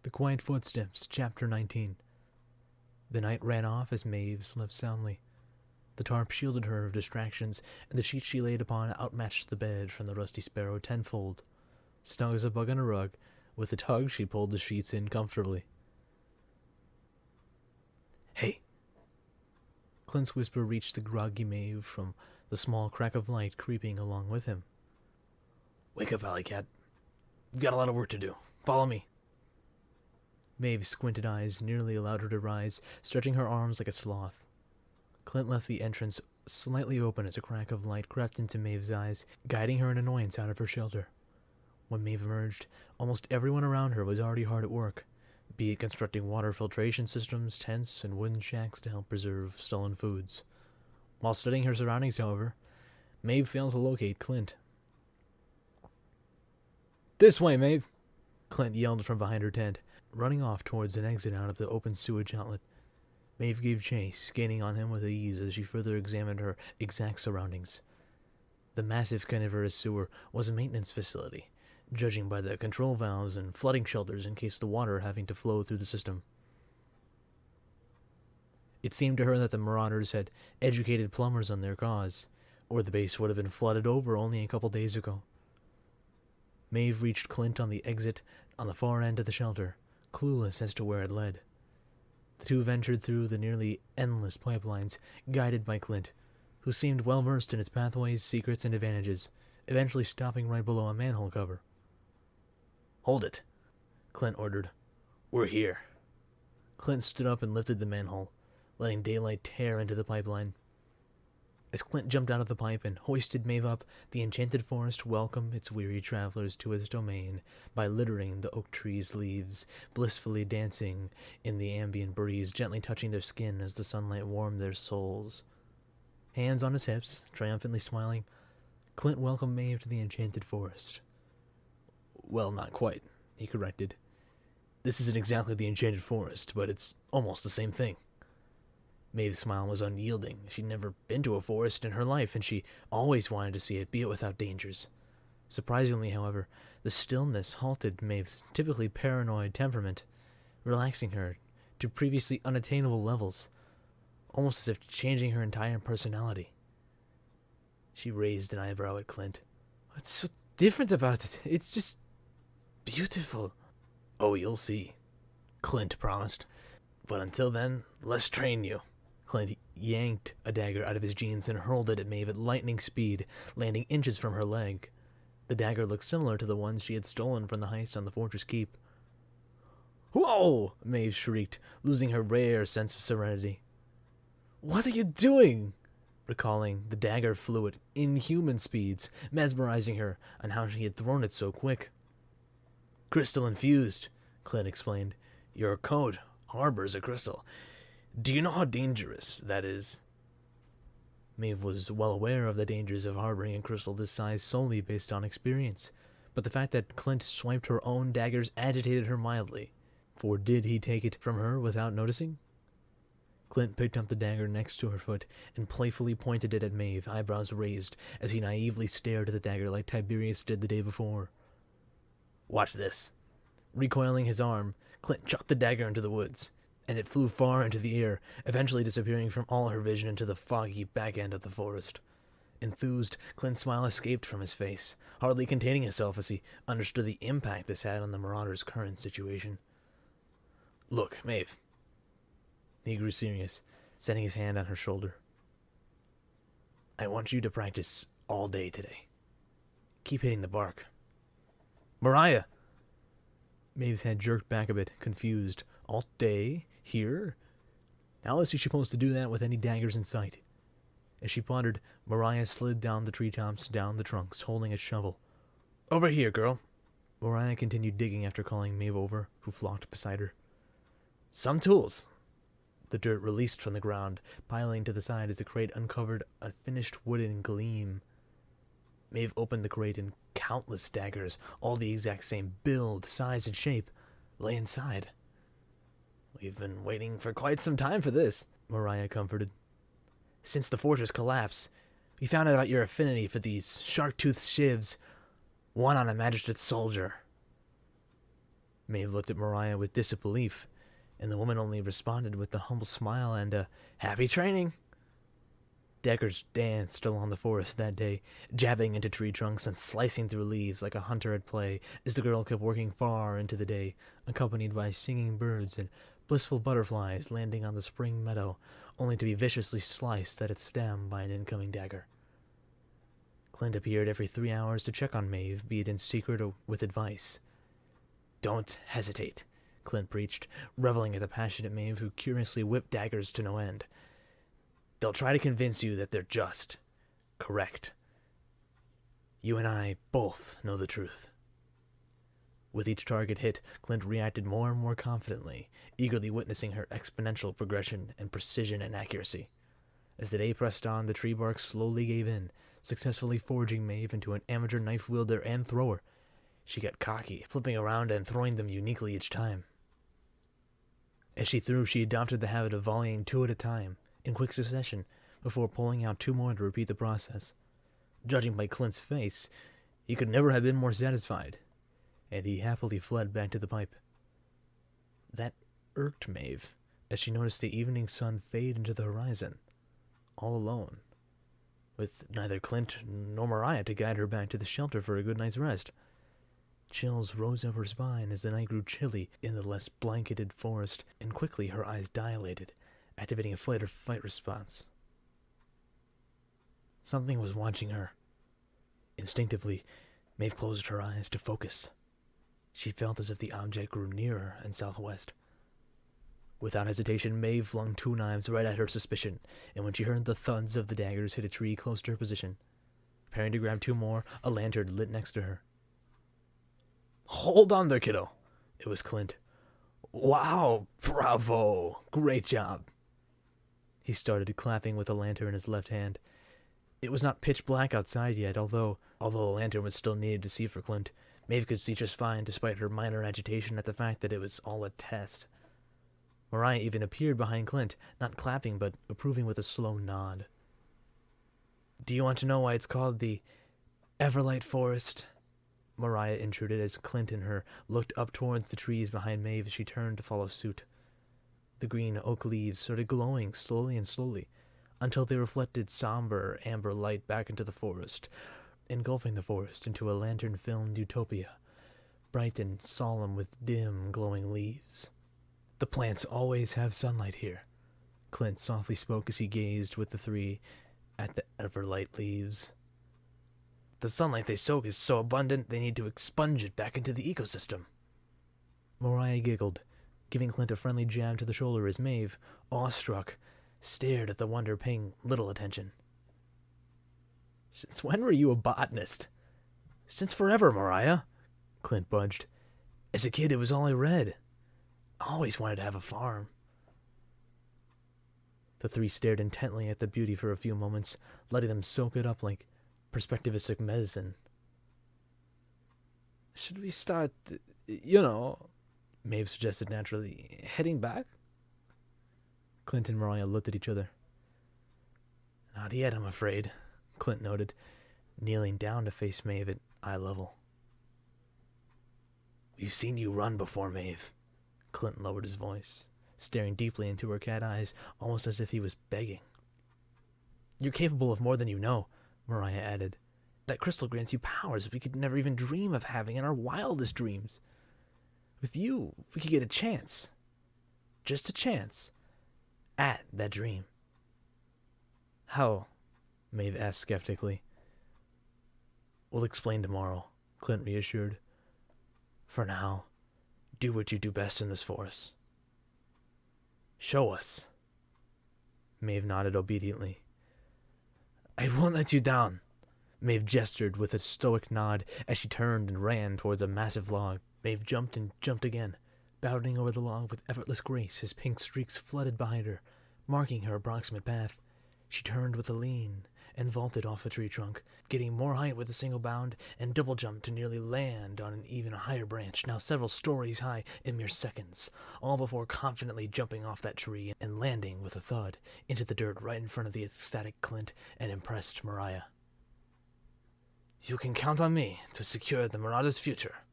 The Quiet Footsteps, Chapter 19. The night ran off as Maeve slept soundly. The tarp shielded her of distractions, and the sheet she laid upon outmatched the bed from the rusty sparrow tenfold. Snug as a bug on a rug, with a tug she pulled the sheets in comfortably. "Hey!" Clint's whisper reached the groggy Maeve from the small crack of light creeping along with him. "Wake up, alley cat. We've got a lot of work to do. Follow me." Maeve's squinted eyes nearly allowed her to rise, stretching her arms like a sloth. Clint left the entrance slightly open as a crack of light crept into Maeve's eyes, guiding her in annoyance out of her shelter. When Maeve emerged, almost everyone around her was already hard at work, be it constructing water filtration systems, tents, and wooden shacks to help preserve stolen foods. While studying her surroundings, however, Maeve failed to locate Clint. "This way, Maeve!" Clint yelled from behind her tent, running off towards an exit out of the open sewage outlet. Maeve gave chase, gaining on him with ease as she further examined her exact surroundings. The massive carnivorous sewer was a maintenance facility, judging by the control valves and flooding shelters in case the water having to flow through the system. It seemed to her that the Marauders had educated plumbers on their cause, or the base would have been flooded over only a couple days ago. Maeve reached Clint on the exit on the far end of the shelter, clueless as to where it led. The two ventured through the nearly endless pipelines, guided by Clint, who seemed well versed in its pathways, secrets, and advantages, eventually stopping right below a manhole cover. "Hold it," Clint ordered. "We're here." Clint stood up and lifted the manhole, letting daylight tear into the pipeline. As Clint jumped out of the pipe and hoisted Maeve up, the enchanted forest welcomed its weary travelers to its domain by littering the oak tree's leaves, blissfully dancing in the ambient breeze, gently touching their skin as the sunlight warmed their souls. Hands on his hips, triumphantly smiling, Clint welcomed Maeve to the enchanted forest. "Well, not quite," he corrected. "This isn't exactly the enchanted forest, but it's almost the same thing." Maeve's smile was unyielding. She'd never been to a forest in her life, and she always wanted to see it, be it without dangers. Surprisingly, however, the stillness halted Maeve's typically paranoid temperament, relaxing her to previously unattainable levels, almost as if changing her entire personality. She raised an eyebrow at Clint. "What's so different about it? It's just beautiful." "Oh, you'll see," Clint promised. "But until then, let's train you." Clint yanked a dagger out of his jeans and hurled it at Maeve at lightning speed, landing inches from her leg. The dagger looked similar to the ones she had stolen from the heist on the fortress keep. "Whoa!" Maeve shrieked, losing her rare sense of serenity. "What are you doing?" Recalling, the dagger flew at inhuman speeds, mesmerizing her on how she had thrown it so quick. "Crystal infused," Clint explained. "Your coat harbors a crystal. Do you know how dangerous that is?" Maeve was well aware of the dangers of harboring a crystal this size solely based on experience, but the fact that Clint swiped her own daggers agitated her mildly, for did he take it from her without noticing? Clint picked up the dagger next to her foot and playfully pointed it at Maeve, eyebrows raised, as he naively stared at the dagger like Tiberius did the day before. "Watch this." Recoiling his arm, Clint chucked the dagger into the woods, and it flew far into the air, eventually disappearing from all her vision into the foggy back end of the forest. Enthused, Clint's smile escaped from his face, hardly containing himself as he understood the impact this had on the Marauders' current situation. "Look, Maeve." He grew serious, setting his hand on her shoulder. "I want you to practice all day today. Keep hitting the bark." "Mariah!" Maeve's head jerked back a bit, confused. "All day? Here? How is she supposed to do that with any daggers in sight?" As she pondered, Mariah slid down the treetops, down the trunks, holding a shovel. "Over here, girl." Mariah continued digging after calling Maeve over, who flocked beside her. "Some tools." The dirt released from the ground, piling to the side as the crate uncovered a finished wooden gleam. Maeve opened the crate and countless daggers, all the exact same build, size, and shape, lay inside. "We've been waiting for quite some time for this," Mariah comforted. "Since the fortress collapse, we found out about your affinity for these shark-toothed shivs, one on a magistrate soldier." Maeve looked at Mariah with disbelief, and the woman only responded with a humble smile and a happy training. Daggers danced along the forest that day, jabbing into tree trunks and slicing through leaves like a hunter at play as the girl kept working far into the day, accompanied by singing birds and blissful butterflies landing on the spring meadow, only to be viciously sliced at its stem by an incoming dagger. Clint appeared every 3 hours to check on Maeve, be it in secret or with advice. "Don't hesitate," Clint preached, reveling at the passionate Maeve who curiously whipped daggers to no end. "They'll try to convince you that they're just. Correct. You and I both know the truth." With each target hit, Clint reacted more and more confidently, eagerly witnessing her exponential progression in precision and accuracy. As the day pressed on, the tree bark slowly gave in, successfully forging Maeve into an amateur knife wielder and thrower. She got cocky, flipping around and throwing them uniquely each time. As she threw, she adopted the habit of volleying 2 at a time, in quick succession, before pulling out 2 more to repeat the process. Judging by Clint's face, he could never have been more satisfied, and he happily fled back to the pipe. That irked Maeve, as she noticed the evening sun fade into the horizon, all alone, with neither Clint nor Mariah to guide her back to the shelter for a good night's rest. Chills rose up her spine as the night grew chilly in the less blanketed forest, and quickly her eyes dilated, activating a flight-or-fight response. Something was watching her. Instinctively, Maeve closed her eyes to focus. She felt as if the object grew nearer and southwest. Without hesitation, Maeve flung 2 knives right at her suspicion, and when she heard the thuds of the daggers hit a tree close to her position, preparing to grab 2 more, a lantern lit next to her. "Hold on there, kiddo." It was Clint. "Wow, bravo, great job." He started clapping with the lantern in his left hand. It was not pitch black outside yet, although the lantern was still needed to see for Clint. Maeve could see just fine despite her minor agitation at the fact that it was all a test. Mariah even appeared behind Clint, not clapping but approving with a slow nod. "Do you want to know why it's called the Everlight Forest?" Mariah intruded as Clint and her looked up towards the trees behind Maeve as she turned to follow suit. The green oak leaves started glowing slowly, until they reflected somber amber light back into the forest, engulfing the forest into a lantern-filmed utopia, bright and solemn with dim, glowing leaves. "The plants always have sunlight here," Clint softly spoke as he gazed with the 3 at the everlight leaves. "The sunlight they soak is so abundant they need to expunge it back into the ecosystem." Mariah giggled, giving Clint a friendly jab to the shoulder as Maeve, awestruck, stared at the wonder, paying little attention. "Since when were you a botanist?" "Since forever, Mariah," Clint budged. "As a kid, it was all I read. I always wanted to have a farm." The 3 stared intently at the beauty for a few moments, letting them soak it up like perspectivistic medicine. "Should we start, Maeve suggested naturally, heading back?" Clint and Mariah looked at each other. "Not yet, I'm afraid," Clint noted, kneeling down to face Maeve at eye level. "We've seen you run before, Maeve." Clint lowered his voice, staring deeply into her cat eyes, almost as if he was begging. "You're capable of more than you know," Mariah added. "That crystal grants you powers we could never even dream of having in our wildest dreams. With you, we could get a chance. Just a chance. At that dream." "How?" Maeve asked skeptically. "We'll explain tomorrow," Clint reassured. "For now, do what you do best in this forest." "Show us." Maeve nodded obediently. "I won't let you down." Maeve gestured with a stoic nod as she turned and ran towards a massive log. Maeve jumped and jumped again, bounding over the log with effortless grace as pink streaks flooded behind her, marking her approximate path. She turned with a lean and vaulted off a tree trunk, getting more height with a single bound, and double jumped to nearly land on an even higher branch, now several stories high in mere seconds, all before confidently jumping off that tree and landing with a thud into the dirt right in front of the ecstatic Clint and impressed Mariah. "You can count on me to secure the Marauders' future."